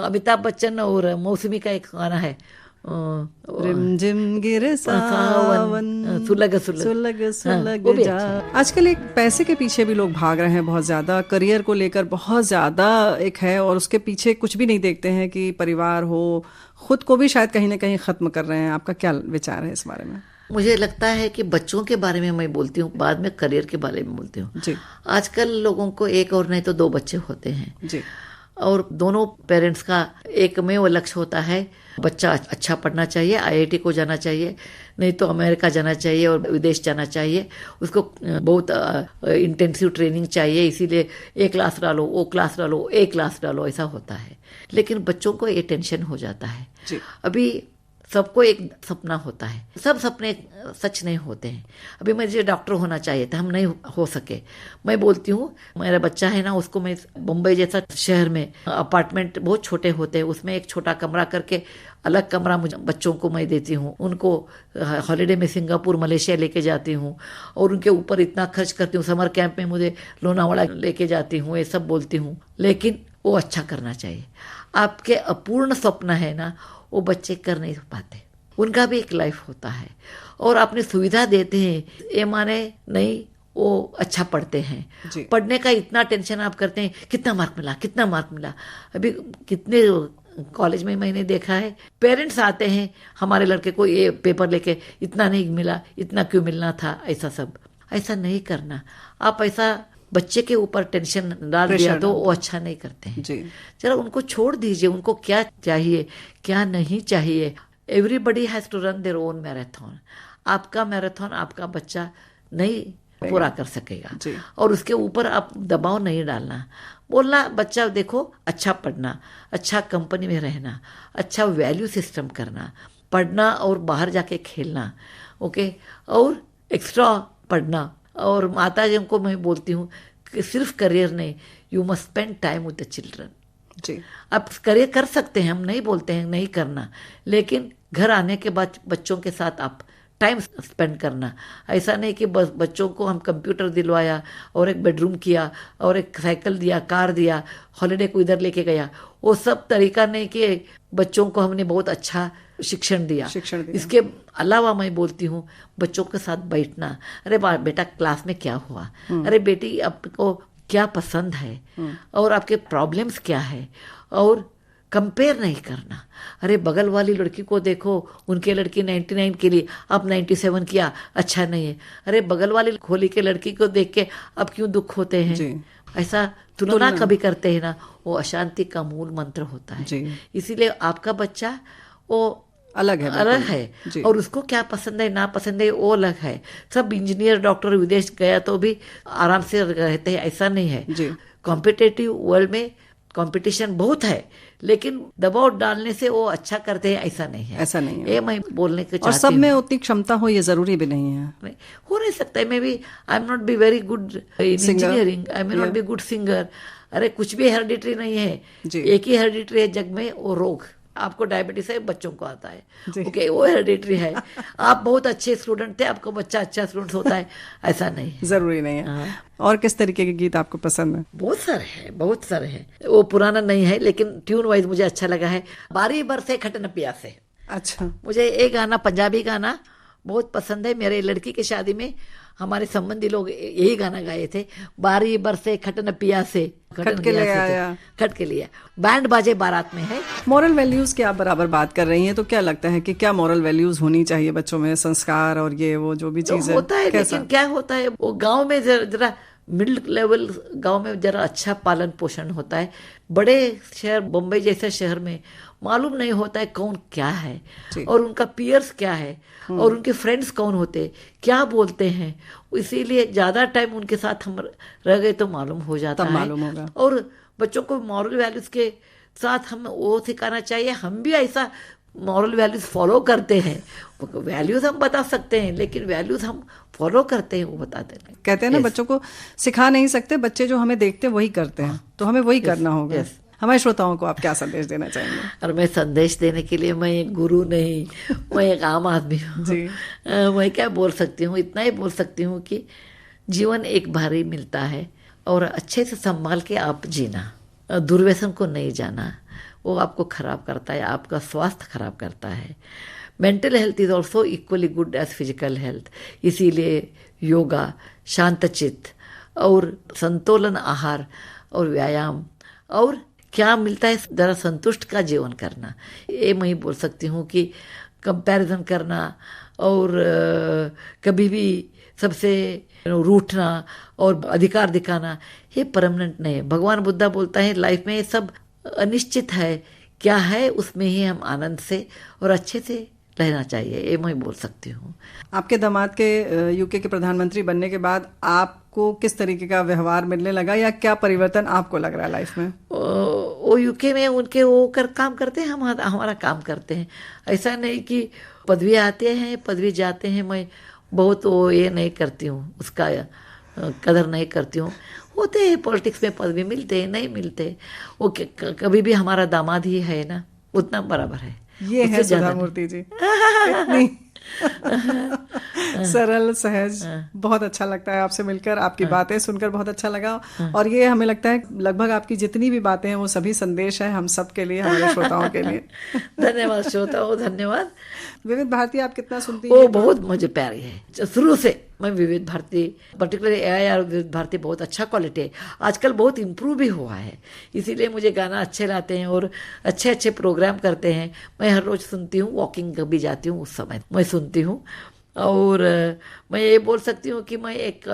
अमिताभ बच्चन और मौसमी का एक गाना है, रिमझिम गिरे सावन, सुलग सुलग जा। आजकल एक पैसे के पीछे भी लोग भाग रहे हैं बहुत ज्यादा, करियर को लेकर बहुत ज्यादा एक है, और उसके पीछे कुछ भी नहीं देखते हैं कि परिवार हो, खुद को भी शायद कहीं ना कहीं खत्म कर रहे हैं। आपका क्या विचार है इस बारे में? मुझे लगता है कि बच्चों के बारे में मैं बोलती हूँ, बाद में करियर के बारे में बोलती हूँ। जी। आजकल लोगों को एक और नहीं तो 2 बच्चे होते हैं जी। और दोनों पेरेंट्स का एक में वो लक्ष्य होता है, बच्चा अच्छा पढ़ना चाहिए, IIT को जाना चाहिए, नहीं तो अमेरिका जाना चाहिए और विदेश जाना चाहिए, उसको बहुत इंटेंसिव ट्रेनिंग चाहिए, इसीलिए ये क्लास डालो, वो क्लास डालो, एक क्लास डालो, ऐसा होता है। लेकिन बच्चों को ये टेंशन हो जाता है। अभी सबको एक सपना होता है, सब सपने सच नहीं होते हैं। अभी मुझे डॉक्टर होना चाहिए था, हम नहीं हो सके। मैं बोलती हूँ, मेरा बच्चा है ना, उसको मैं मुंबई जैसा शहर में अपार्टमेंट बहुत छोटे होते हैं, उसमें एक छोटा कमरा करके अलग कमरा मुझे बच्चों को मैं देती हूँ। उनको हॉलीडे में सिंगापुर मलेशिया लेके जाती हूँ और उनके ऊपर इतना खर्च करती हूँ। समर कैंप में मुझे लोनावाड़ा लेके जाती हूँ, ये सब बोलती हूँ। लेकिन वो अच्छा करना चाहिए। आपके अपूर्ण सपना है ना, वो बच्चे कर नहीं पाते, उनका भी एक लाइफ होता है। और आपने सुविधा देते हैं, ये माने नहीं वो अच्छा पढ़ते हैं। पढ़ने का इतना टेंशन आप करते हैं, कितना मार्क मिला, कितना मार्क मिला। अभी कितने कॉलेज में मैंने देखा है, पेरेंट्स आते हैं, हमारे लड़के को ये पेपर लेके इतना नहीं मिला, इतना क्यों मिलना था, ऐसा सब। ऐसा नहीं करना। आप ऐसा बच्चे के ऊपर टेंशन डाल दिया तो वो अच्छा नहीं करते हैं। जरा उनको छोड़ दीजिए, उनको क्या चाहिए क्या नहीं चाहिए। Everybody has to run their own marathon. आपका मैराथन आपका बच्चा नहीं पूरा कर सकेगा, और उसके ऊपर आप दबाव नहीं डालना। बोलना बच्चा देखो, अच्छा पढ़ना, अच्छा कंपनी में रहना, अच्छा वैल्यू सिस्टम करना, पढ़ना और बाहर जाके खेलना, ओके, और एक्स्ट्रा पढ़ना। और माता जी को मैं बोलती हूँ कि सिर्फ करियर नहीं, you must spend time with the children. आप करियर कर सकते हैं, हम नहीं बोलते हैं नहीं करना, लेकिन घर आने के बाद बच्चों के साथ आप टाइम स्पेंड करना। ऐसा नहीं कि बस बच्चों को हम कंप्यूटर दिलवाया और एक बेडरूम किया और एक साइकिल दिया, कार दिया, हॉलीडे को इधर लेके गया। वो सब तरीका नहीं कि बच्चों को हमने बहुत अच्छा शिक्षण दिया। इसके अलावा मैं बोलती हूँ बच्चों के साथ बैठना। अरे बेटा क्लास में क्या हुआ, अरे बेटी आपको क्या पसंद है और आपके प्रॉब्लम्स क्या है, और कंपेयर नहीं करना। अरे बगल वाली लड़की को देखो, उनके लड़की 99 के लिए आप 97 किया, अच्छा नहीं है। अरे बगल वाली खोली के लड़की को देख के अब क्यों दुख होते हैं। ऐसा तुलना कभी करते हैं ना, वो अशांति का मूल मंत्र होता है। इसीलिए आपका बच्चा वो अलग है और उसको क्या पसंद है ना पसंद है वो अलग है। सब इंजीनियर डॉक्टर विदेश गया तो भी आराम से रहते हैं, ऐसा नहीं है। कॉम्पिटिटिव वर्ल्ड में कंपटीशन बहुत है, लेकिन दबाव डालने से वो अच्छा करते हैं, ऐसा नहीं है। ये मैं बोलने को चाहती हूँ। और सब में उतनी क्षमता हो ये जरूरी भी नहीं है। हो नहीं सकता है। मैं भी I am not be very good in engineering, I am not be good singer. अरे कुछ भी हेरिडिटरी नहीं है, एक ही हेरिडिटरी है जग में, वो रोग। आपको डायबिटीज है, बच्चों को आता है, ओके, वो हेरिडिटरी है। आप बहुत अच्छे स्टूडेंट थे, आपको बच्चा अच्छा स्टूडेंट होता है, ऐसा नहीं, जरूरी नहीं है। और किस तरीके के गीत आपको पसंद है? बहुत सारे हैं। वो पुराना नहीं है, लेकिन ट्यून वाइज मुझे अच्छा लगा है। बारी बरसे खटन पिया से। अच्छा, मुझे एक गाना, पंजाबी गाना बहुत पसंद है। मेरे लड़की की शादी में हमारे संबंधी लोग यही गाना गाए थे, बारी बरसे खटन पिया से, खट के ले आया, खट के लिया। बैंड बाजे बारात में है। मॉरल वैल्यूज की आप बराबर बात कर रही हैं, तो क्या लगता है कि क्या मॉरल वैल्यूज होनी चाहिए बच्चों में, संस्कार और ये वो जो भी चीज होता है। लेकिन क्या होता है, वो गाँव में जरा मिडिल लेवल गांव में जरा अच्छा पालन पोषण होता है। बड़े शहर, बम्बई जैसे शहर में मालूम नहीं होता है कौन क्या है और उनका पीयर्स क्या है और उनके फ्रेंड्स कौन होते, क्या बोलते हैं। इसीलिए ज्यादा टाइम उनके साथ हम रह गए तो मालूम हो जाता है। मालूम होगा। और बच्चों को मॉरल वैल्यूज के साथ हम वो सिखाना चाहिए। हम भी ऐसा मॉरल वैल्यूज फॉलो करते हैं। वैल्यूज हम बता सकते हैं, लेकिन वैल्यूज हम फॉलो करते हैं वो बताते नहीं। कहते हैं ना, बच्चों को सिखा नहीं सकते, बच्चे जो हमें देखते हैं वही करते हैं, तो हमें वही करना होगा। हमारे श्रोताओं को आप क्या संदेश देना चाहेंगे? और मैं संदेश देने के लिए, मैं एक गुरु नहीं, मैं एक आम आदमी हूँ। मैं क्या बोल सकती हूँ, इतना ही बोल सकती हूँ कि जीवन एक बार ही मिलता है और अच्छे से संभाल के आप जीना, दुर्व्यसन को नहीं जाना, वो आपको खराब करता है, आपका स्वास्थ्य खराब करता है। Mental health is also equally good as physical health. इसीलिए योगा, शांतचित्त और संतुलन आहार और व्यायाम और क्या मिलता है, जरा संतुष्ट का जीवन करना। ये मैं बोल सकती हूँ कि कंपैरिजन करना और कभी भी सबसे रूठना और अधिकार दिखाना, ये परमानेंट नहीं है। भगवान बुद्धा बोलता है लाइफ में सब अनिश्चित है, क्या है उसमें ही हम आनंद से और अच्छे से रहना चाहिए, ये मैं बोल सकती हूँ। आपके दामाद के यूके के प्रधानमंत्री बनने के बाद आपको किस तरीके का व्यवहार मिलने लगा या क्या परिवर्तन आपको लग रहा है लाइफ में? वो यूके में उनके वो काम करते हैं, हम हमारा काम करते हैं। ऐसा नहीं कि पदवी आते हैं पदवी जाते हैं, मैं बहुत वो ये नहीं करती हूँ, उसका कदर नहीं करती हूँ। होते हैं पॉलिटिक्स में पदवी मिलते हैं नहीं मिलते, वो कभी भी हमारा दामाद ही है ना, उतना बराबर है। ये है सुधा मूर्ति जी, इतनी सरल सहज, बहुत अच्छा लगता है आपसे मिलकर, आपकी बातें सुनकर बहुत अच्छा लगा। और ये हमें लगता है लगभग आपकी जितनी भी बातें हैं वो सभी संदेश है हम सब के लिए, हमारे श्रोताओं के लिए। धन्यवाद श्रोताओ, धन्यवाद। विविध भारती आप कितना सुनती वो हैं? बहुत मुझे प्यारी है शुरू से। मैं विविध भारती पर्टिकुलरली AIR विविध भारती बहुत अच्छा क्वालिटी है, आजकल बहुत इम्प्रूव भी हुआ है, इसीलिए मुझे गाना अच्छे लाते हैं और अच्छे अच्छे प्रोग्राम करते हैं। मैं हर रोज सुनती हूँ, वॉकिंग भी जाती हूँ उस समय मैं सुनती हूँ। और मैं ये बोल सकती हूँ कि मैं एक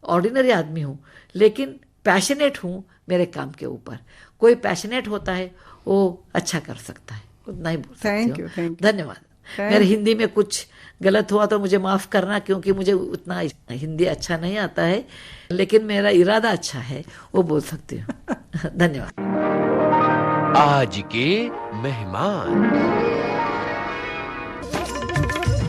ऑर्डिनरी आदमी हूँ लेकिन पैशनेट हूँ मेरे काम के ऊपर। कोई पैशनेट होता है वो अच्छा कर सकता है, उतना ही बोल सकती हूँ। Thank you. धन्यवाद। मेरे हिंदी में कुछ गलत हुआ तो मुझे माफ़ करना, क्योंकि मुझे उतना हिंदी अच्छा नहीं आता है, लेकिन मेरा इरादा अच्छा है, वो बोल सकती हूँ। धन्यवाद। आज के मेहमान।